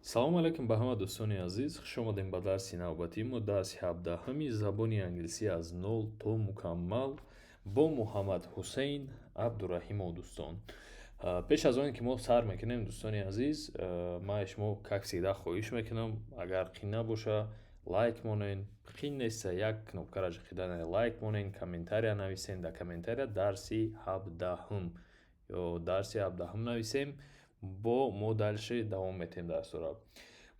Салом алейкум ба ҳама дӯстони азиз. Хуш омадем ба дарси навбатӣ. Мо дарси 17-ами забони англисӣ аз 0 то мукаммал бо Муҳаммад Ҳусейн Абдураҳимов Дустон. Пеш аз он ки мо сар мекунем дӯстони азиз, ман шумо как всегда хоҳиш мекунам, агар қин набоша лайк монен, қин неста, як кнопкаро ҷиқидан лайк монен, комментария нависен, да комментария дарси 17 ё дарси 17 нависем, бо мо дальше давом метем дарсро.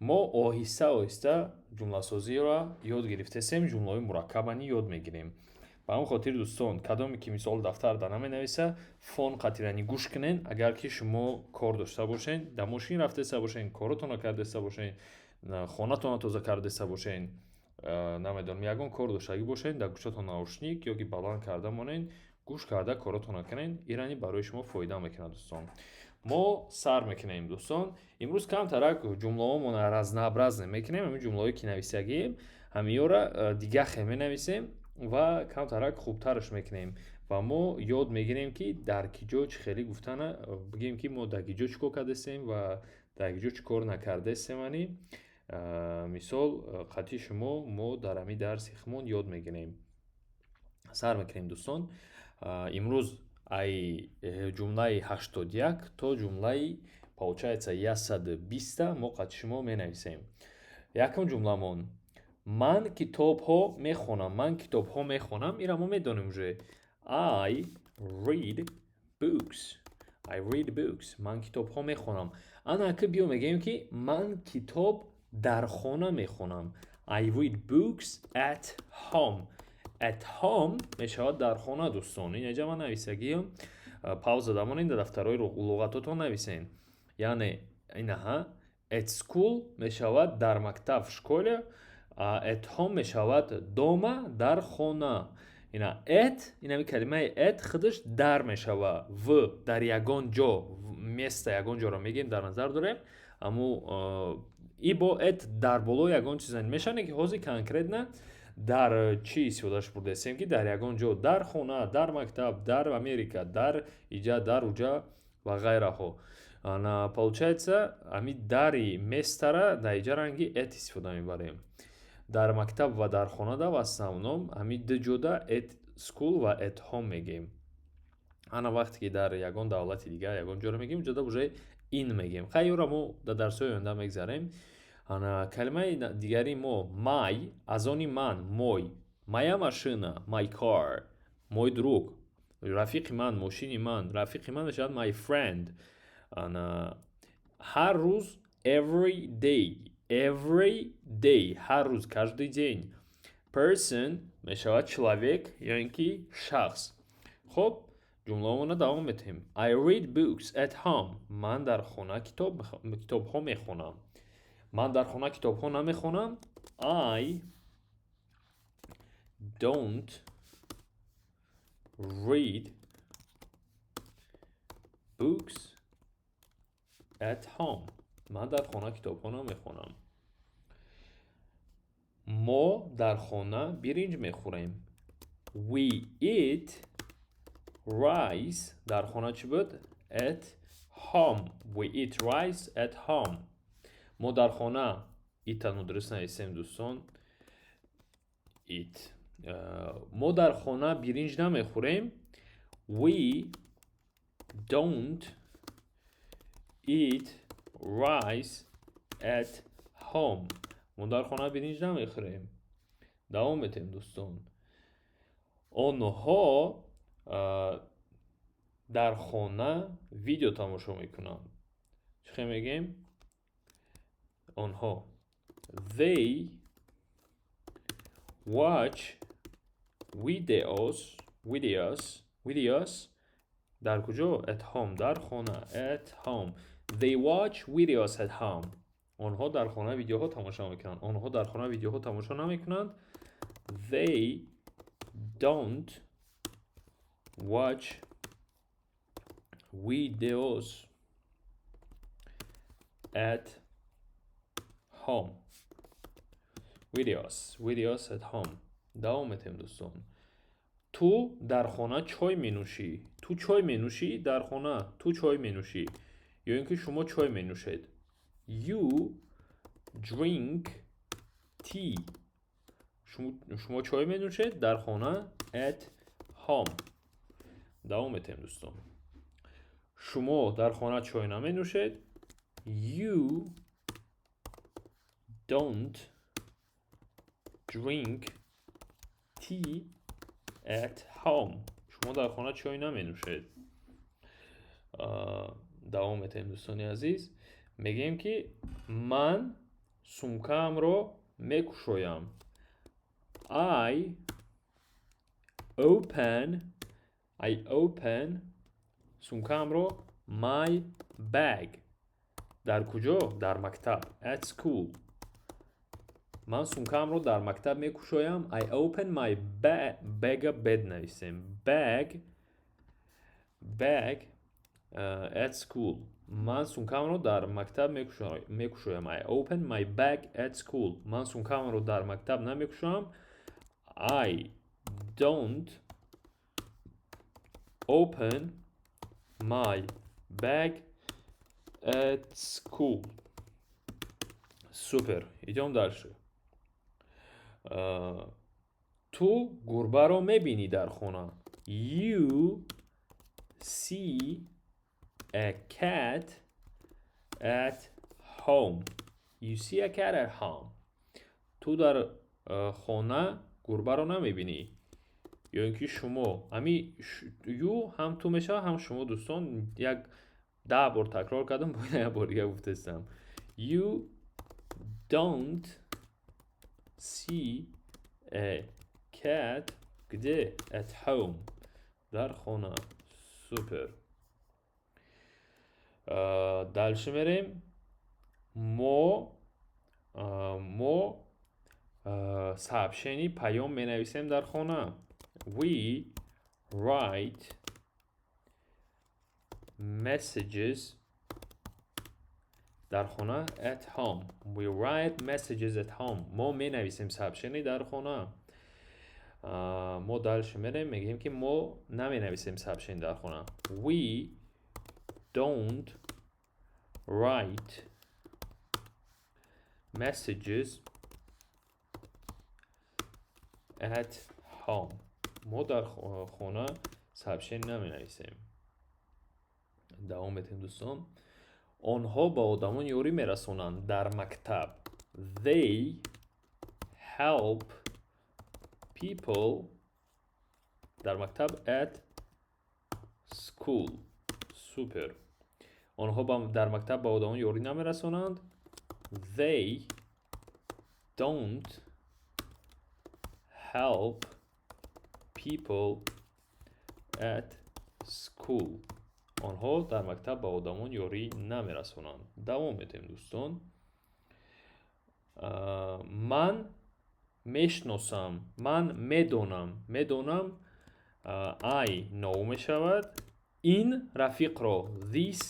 Мо оҳиста оҳиста ҷумласозиро ёд гирифтесем, ҷумлаҳои мураккабани ёд мегирем. Ба ҳамин хотир дӯстон, кадоме ки мисол дафтарда наменависа, фон қатирани гӯш кунен. Агар ки шумо кор дошта бошен, дар мошин рафтеста бошен, коротонро кардеста бошен, хонатонро тоза кардеста бошен, намедонам ягон кор доштагӣ бошен, дар гӯшатон наушник ё ки баланд карда монен, гӯш карда коротонро кунен. Ирани барои шумо фоида мекунад дӯстон. Мо сар мекунем дӯстон. Имрӯз камтарак ҷумлаҳомон разнабразне мекунем. Ҳамин ҷумлаҳое ки нависагием, ҳамиёра дигахе менависем ва камтарак хубтараш мекунем. Ва мо ёд мегирем ки дар ки ҷо чӣ хеле гуфтана бигем ки мо дар ки ҷо чӣ кор кардестем ва дар ки ҷо чӣ кор накардестем. Мисол қатъи шумо мо дар ҳамин дарси худмон ёд мегирем. Сар мекунем дӯстон. Имрӯз ай ҷумлаи 81 то ҷумлаи получается 120 мо қатъи шумо менависем. Якум ҷумламон: ман китобҳо мехонам. Ман китобҳо мехонам. Ира мо медонем уже. I read books. I read books. Ман китобҳо мехонам. Ана ки биё мегем ки ман китоб дар хона мехонам. I read books at home. At home мешавад дар хона дӯстон. Ин ҷа ман нависагиам. Пауза дамонед, дар дафтарҳои луғатотон нависен. Яъне инаҳа at school мешавад дар мактаб в школе, at home мешавад дома дар хона. Ина at, инами калимаи at худаш дар мешава. В дар ягон ҷо, место ягон ҷоро мегем дар назар дорем. Аммо и бо at дар боло ягон чиза мешавад ки ҳозир конкретна дар чӣ истифодаш бурдестем ки дар ягон ҷо, дар хона, дар мактаб, дар Америка, дар иҷа, дар уҷа ва ғайраҳо. Получается ами дари местара дар иҷа ранги at истифода мебарем. Дар мактаб ва дар хона да в основном ами ду ҷода at school ва at home мегем. Ана вақте ки дар ягон давлати дигар ягон ҷоро мегем, ҷода уже ин мегем. Хайёра мо дар дарсҳои оянда мегзарем. Ана калимаи дигари мо my, аз они ман, мой, моя машина, my car, мой друг, рафиқи ман, мошини ман, рафиқи ман мешавад my friend. Ана ҳар рӯз, every day, every day, ҳар рӯз, каждый день. Person мешавад человек ё ин ки шахс. Хоб, ҷумлаҳомона давом метем. I read books at home. Ман дар хона китобҳо мехонам. Ман дар хона китобҳо намехонам. I don't read books at home. Ман дар хона китобҳо намехонам. Мо дар хона биринҷ мехӯрем. We eat rice. Дар хона чӣ буд? At home. We eat rice at home. мо дар хона итану дуруст нависем дӯстон. It. мо дар хона биринҷ намехӯрем. We don't eat rice at home. мо дар хона биринҷ намехӯрем. Давом метем дӯстон. Онҳо дар хона видео тамошо мекунанд. чӣ хел мегем? Онҳо. They watch videos. Дар куҷо? At home. Дар хона. At home. They watch videos at home. онҳо дар хона видеоҳо тамошо мекунанд. онҳо дар хона видеоҳо тамошо намекунанд. They don't watch videos at home. Videos at home. давом метем дӯстон. ту дар хона чой менӯшӣ. ту чой менӯшӣ дар хона. ту чой менӯшӣ ё ин ки шумо чой менӯшед. You drink tea. شما چای می نوشید در خانه at home. دوام میتیم دوستان. شما در خانه چای نمی نوشید. You don't drink tea at home. شما در خانه چای نمی نوشید. دوام میتیم دوستانی عزیز. میگیم که من سومکم رو میکشویم. I open سومکم رو my bag. در کجا؟ در مکتب. At school. من سومکم رو در مکتب میکشویم. I open my bag بد نویسیم. Bag at school. من سومکم رو در مکتب میکشویم. I open my bag at school. من سومکم رو در مکتب نمیکشویم. I don't open my bag at school. سوپر. ایدیم درشه. تو گربه رو میبینی در خونه. You see a cat at home. You see a cat at home. تو در خانه گربه رو نمیبینی. یا اینکه شما یو هم تو میشه هم شما دوستان. 10 بار تکرار کردم، باید یک بار دیگه گفتم. You don't see a cat kde at home. در خانه. سوپر. دالش میریم. ما сообщений پیام می نویسیم در خانه. We write messages در خانه at home. We write messages at home. ما می نویسیم сообщений در خانه. ما دالش میریم میگیم که ما نمی نویسیم сообщений در خانه. We don't write messages at home. ما در خانه сообщений نمی نویسیم. دوام بدیم دوستان. آنها با آدمان یاری میرسونند در مکتب. They help people در مکتب at school. سوپر. آنها در مکتب با آدمان یاری نمیرسونند. They don't help people at school. آنها در مکتب با آدمان یاری نمیرسونند. دوام میدیم دوستان. من میشناسم. من میدونم. I know میشود. این رفیق را. This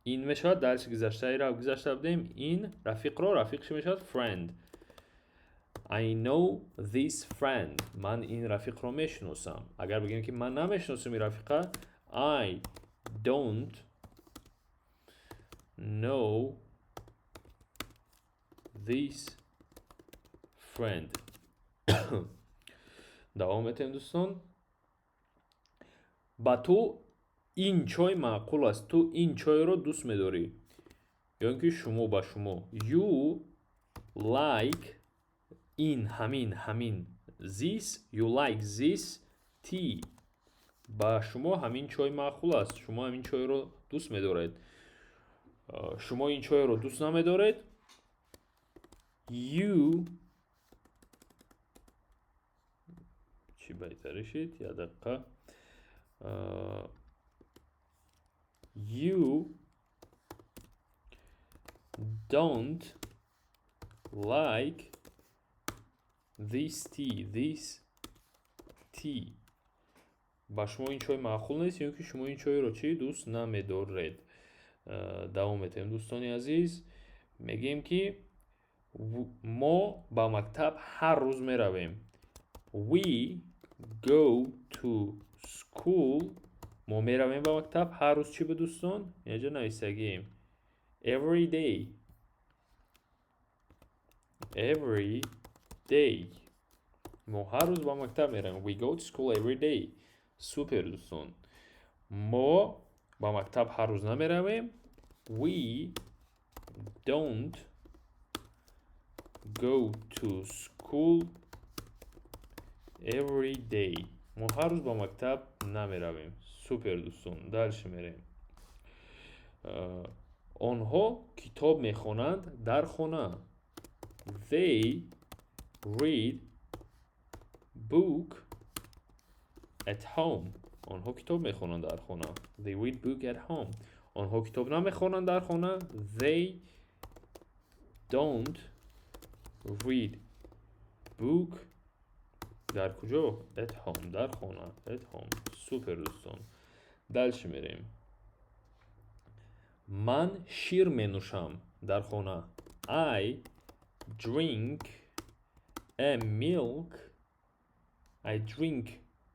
این میشود. درس گذشته را گذشته بودیم. این رفیق را. رفیقش میشود friend. I know this friend. من این رفیق را میشناسم. اگر بگیم که من نمیشناسم این رفیقه. I don't know this friend. دوام میتیم دوستان. با تو این چای معقول است. تو این چای رو دوست میداری. یا اینکه شما با شما. You like این همین this. You like this tea. با شما همین چای معقول است. شما همین چای رو دوست میدارید. شما این چای رو دوست نمیدارید. You چی بهتره شد؟ یا دقیقه. You don't like this tea. با شما این چای معقول نیست. یا که شما این چای رو چی دوست نمیدارید. دوام میتیم دوستانی عزیز. میگیم که ما با مکتب هر روز میرویم. We go to school. ما میرویم با مکتب هر روز. چی به دوستان؟ اینجا نویسگیم every day. every day. мо ҳар рӯз ба мактаб меравем. We go to school every day. Супер дӯстон. мо ба мактаб ҳар рӯз намеравем. We don't go to school every day. мо ҳар рӯз ба мактаб намеравем. Супер дӯстон. дальше мерем. онҳо китоб мехонанд дар хона. They read book at home. онҳо китоб мехонанд дар хона. They read book at home. онҳо китоб намехонанд дар хона. They don't read book дар куҷо? At home. дар хона. At home. Супер дӯстон. дальше мерем. ман шир менӯшам дар хона. I drink a milk. I drink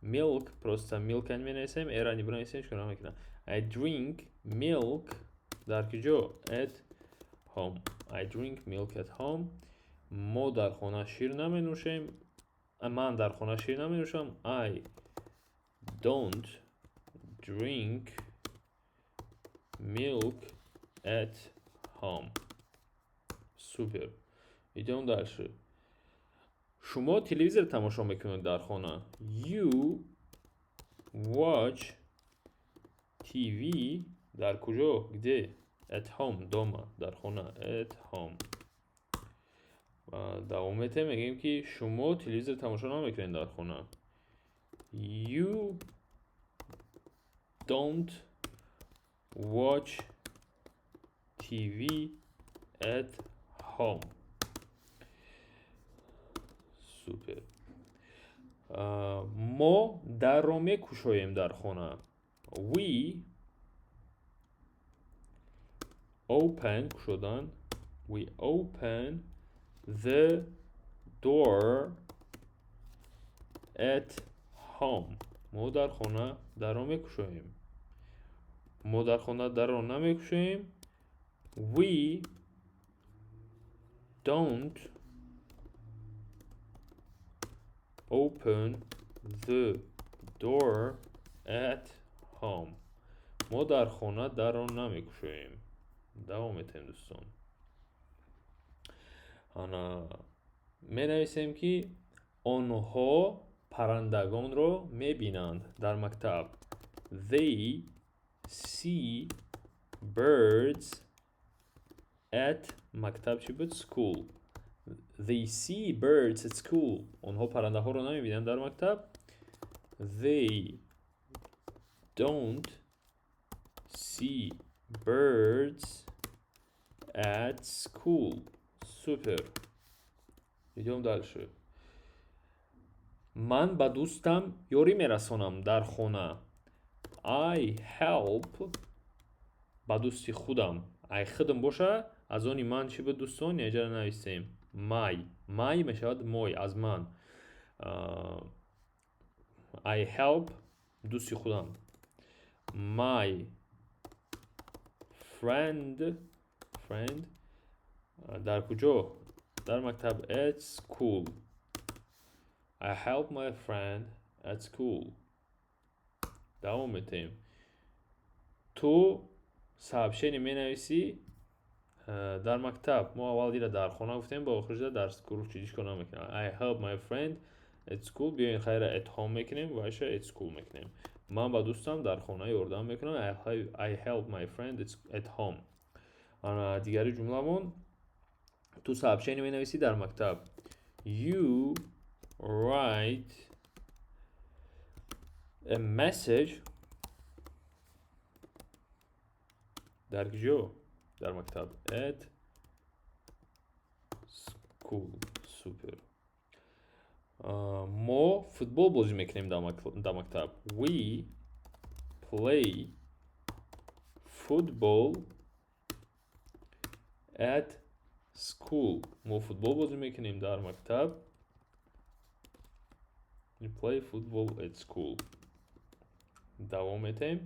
milk. Просто milk ани менависем. Эрани бинависем чӣ кунам мекунам. I drink milk дар куҷо? At home. I drink milk at home. мо дар хона шир наменӯшем. ман дар хона шир наменӯшам. I don't drink milk at home. Супер. идем дальше. шумо телевизор тамошо мекунед дар хона. You watch TV дар куҷо? Где? At home. дома. дар хона. At home. давом метем мегӯем ки шумо телевизор тамошо намекунед дар хона. You don't watch TV at home. Супер. мо дарро мекушоем дар хона. We open кушодан. We open the door at home. мо дар хона дарро мекушоем. мо дар хона дарро намекушоем. We don't open the door at home. мо дар хона дарро намекушоем. давом метем дӯстон. менависем ки онҳо паррандагонро мебинанд дар мактаб. They see birds at мактаб чӣ буд? School. They see birds at school. онҳо паррандаҳоро намебинанд дар мактаб. They don't see birds at school. Супер. идем дальше. ман ба дӯстам ёрӣ мерасонам дар хона. I help ба дӯсти худам. I худам боша аз они ман чӣ буд дӯстон? яҷара нависем. My мешавад мой, аз ман. I help дӯсти худам. My friend дар куҷо? дар мактаб. At school. I help my friend at school. давом метем. ту сообщение менависӣ дар мактаб. мо аввал дира дар хона гуфтем, ба охиржа дар гурӯҳ чӣ кор намекунам. I help my friend at school. биёин хайра at home мекунем ва иша at school мекунем. ман ба дӯстам дар хона ёрдам мекунам. I help my friend at home. дигари ҷумламон. ту сообщение менависӣ дар мактаб. You write a message дар куҷо? дар мактаб. At school. Супер. мо футбол бозӣ мекунем дар мактаб. We play football at school. мо футбол бозӣ мекунем дар мактаб. We play football at school. давом метем.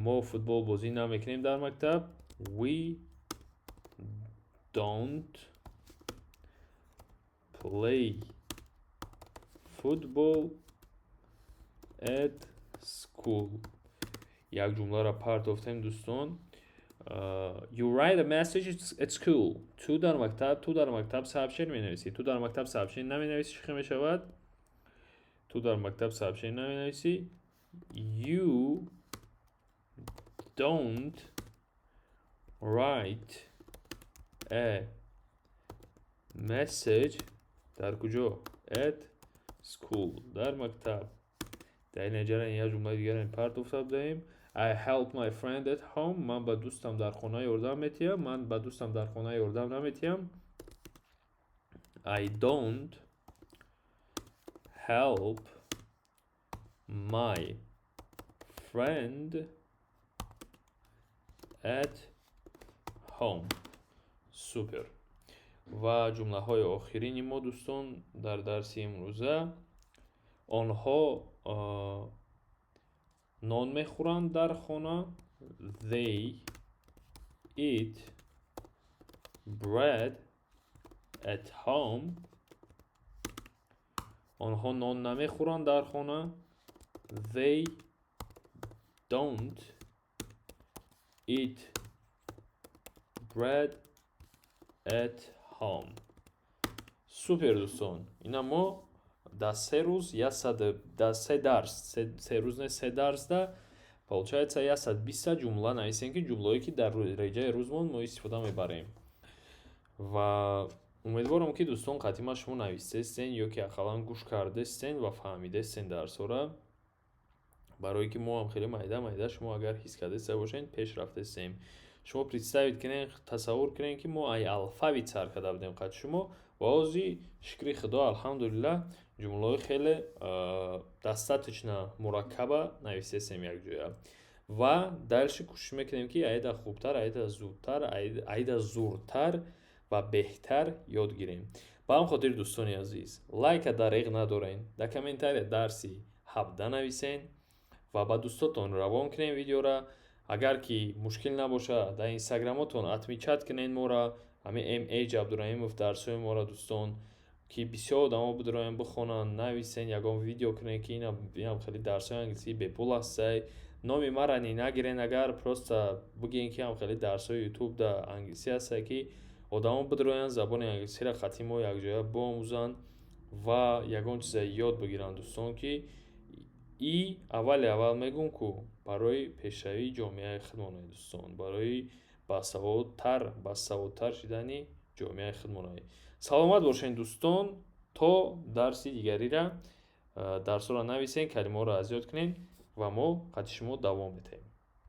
мо футбол бозӣ намекунем дар мактаб. We don't play football at school. як ҷумларо парт офтем дӯстон. You write a message at school. ту дар мактаб сообщение менависӣ. ту дар мактаб сообщение наменависӣ, чӣ мешавад? ту дар мактаб сообщение наменависӣ. You don't write a message дар куҷо? At school. дар мактаб. дар наҷара як ҷумлаи дигаре парт офта будаем. I help my friend at home. ман ба дӯстам дар хона ёрдам метиҳам. ман ба дӯстам дар хона ёрдам наметиҳам. I don't help my friend at home. Супер. ва ҷумлаҳои охирини мо дӯстон дар дарси имрӯза. онҳо нон мехӯранд дар хона. They eat bread at home. онҳо нон намехӯранд дар хона. They don't eat bread at home. Супер дӯстон. ина мо дар 3 рӯз 3 дарс, 3 рӯз не 3 дарсда получается 120 ҷумла нависем, ки ҷумлое ки дар реҷаи рӯзмон мо истифода мебарем. ва умедворам ки дӯстон қадима шумо навистестен ё ки ақаллан гӯш кардестен ва фаҳмидестен дарсора. барое ки мо ҳам хеле майда шумо агар ҳис кардаста бошен пеш рафтестем. шумо представид кунед, тасаввур кунед ки мо ай алфавит сар карда будем қад шумо ва ҳозир шукри худо алҳамдулиллаҳ ҷумлаҳои хеле дастаточно мураккаба навистесем якҷоя. ва дальше кӯшиш мекунем ки аида хубтар, аида зудтар, аида зуртар ва беҳтар ёд гирем. ба ҳам хотир дӯстони азиз, лайка дареғ надорен, дар комментария дарси 17 нависен ва ба дӯстотон равон кунем видеора. агар ки мушкил набоша дар инстаграмотон отмечат кунед мора, ҳамин mh абдураҳимов дарсои мора дӯстон, ки бисёр одамо бидроян бихонанд, нависен, ягон видео кунед ки инам хеле дарсои англисӣ бепул ҳастай. номи мара ни нагирен, агар просто бигӯен ки ҳам хеле дарсои ютуб да англисӣ ҳастай, ки одамо бидроян забони англисиро хати мо якҷоя биомӯзанд ва ягон чиза ёд бигиранд дӯстон, ки и аввал мегӯм ку барои пешравии ҷомеаи худмонаи дӯстон, барои басаводтар шидани ҷомеаи худмонаи. саломат бошен дӯстон. то дарси дигарира дарсоро нависен, калимаҳоро азёд кунед ва мо хати шумо давом медиҳем.